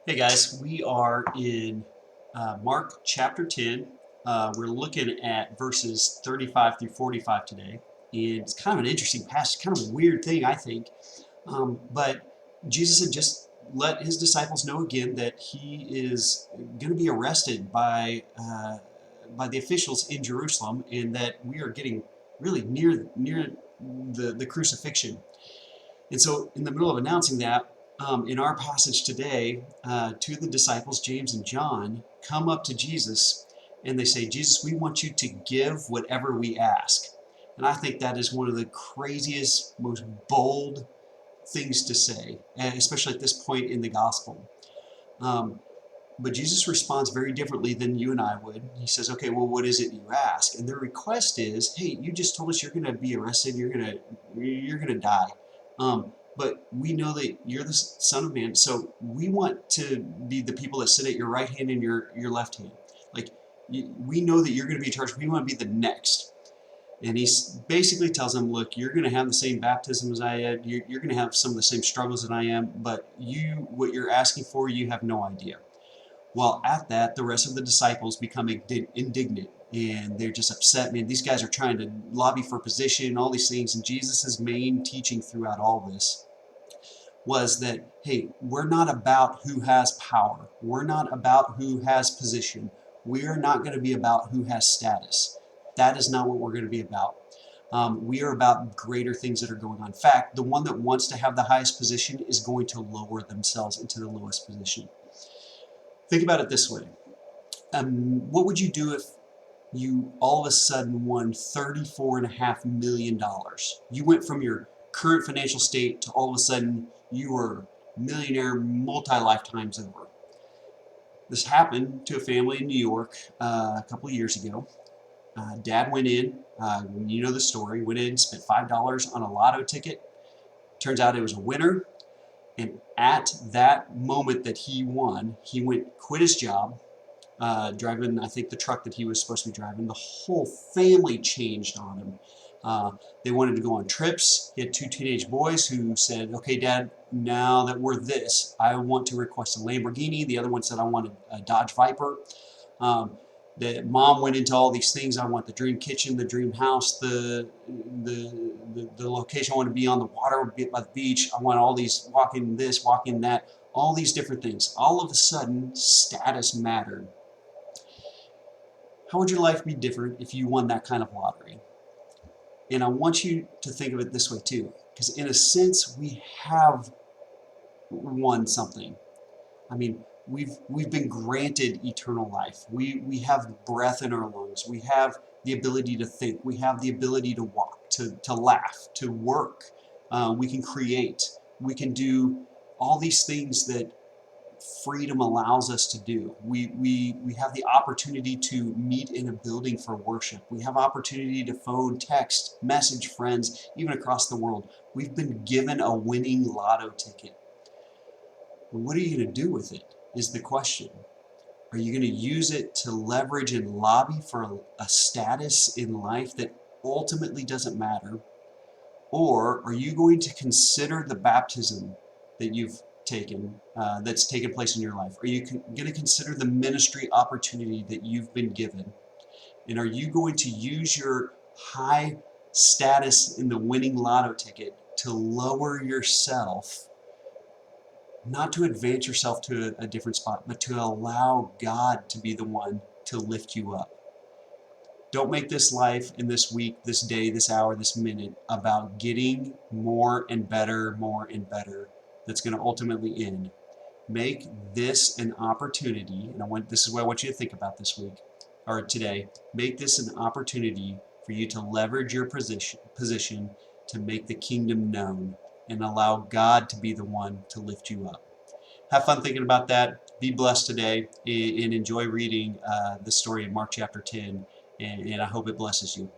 Hey guys, we are in Mark chapter 10. We're looking at verses 35 through 45 today. And it's kind of an interesting passage, kind of a weird thing, I think. But Jesus had just let his disciples know again that he is going to be arrested by the officials in Jerusalem, and that we are getting really near the crucifixion. And so, in the middle of announcing that, in our passage today, two of the disciples, James and John, come up to Jesus and they say, Jesus, we want you to give whatever we ask. And I think that is one of the craziest, most bold things to say, especially at this point in the gospel. Um, but Jesus responds very differently than you and I would. He says, okay, well, what is it you ask? And their request is, hey, you just told us you're going to be arrested, you're going to die. But we know that you're the Son of Man, so we want to be the people that sit at your right hand and your left hand. Like, we know that you're going to be in charge. We want to be the next. And he basically tells them, look, you're going to have the same baptism as I had. You're going to have some of the same struggles that I am, but what you're asking for, you have no idea. Well, at that, the rest of the disciples become indignant, and they're just upset. Man, these guys are trying to lobby for position, all these things. And Jesus' main teaching throughout all this was that, hey, we're not about who has power. We're not about who has position. We're not going to be about who has status. That is not what we're going to be about. We are about greater things that are going on. In fact, the one that wants to have the highest position is going to lower themselves into the lowest position. Think about it this way. What would you do if you all of a sudden won $34.5 million? You went from your current financial state to all of a sudden you were a millionaire multi-lifetimes over. This happened to a family in New York a couple of years ago. Dad went in, you know the story, went in, spent $5 on a lotto ticket. Turns out it was a winner. And at that moment that he won, he quit his job, driving, I think, the truck that he was supposed to be driving. The whole family changed on him. They wanted to go on trips. He had two teenage boys who said, okay, Dad, now that we're this, I want to request a Lamborghini. The other one said, I want a Dodge Viper. The mom went into all these things. I want the dream kitchen, the dream house, the location. I want to be on the water, be by the beach. I want all these, walking this, walking that, all these different things. All of a sudden, status mattered. How would your life be different if you won that kind of lottery? And I want you to think of it this way too, because in a sense, we have won something. I mean, we've been granted eternal life. We have breath in our lungs. We have the ability to think. We have the ability to walk, to laugh, to work. We can create. We can do all these things that freedom allows us to do. We have the opportunity to meet in a building for worship. We have opportunity to phone, text, message friends, even across the world. We've been given a winning lotto ticket. What are you going to do with it is the question. Are you going to use it to leverage and lobby for a status in life that ultimately doesn't matter? Or are you going to consider the baptism that you've taken, that's taken place in your life? Are you going to consider the ministry opportunity that you've been given? And are you going to use your high status in the winning lotto ticket to lower yourself, not to advance yourself to a different spot, but to allow God to be the one to lift you up? Don't make this life and this week, this day, this hour, this minute about getting more and better that's going to ultimately end. Make this an opportunity, and this is what I want you to think about this week or today. Make this an opportunity for you to leverage your position to make the kingdom known and allow God to be the one to lift you up. Have fun thinking about that. Be blessed today and enjoy reading the story in Mark chapter 10, and I hope it blesses you.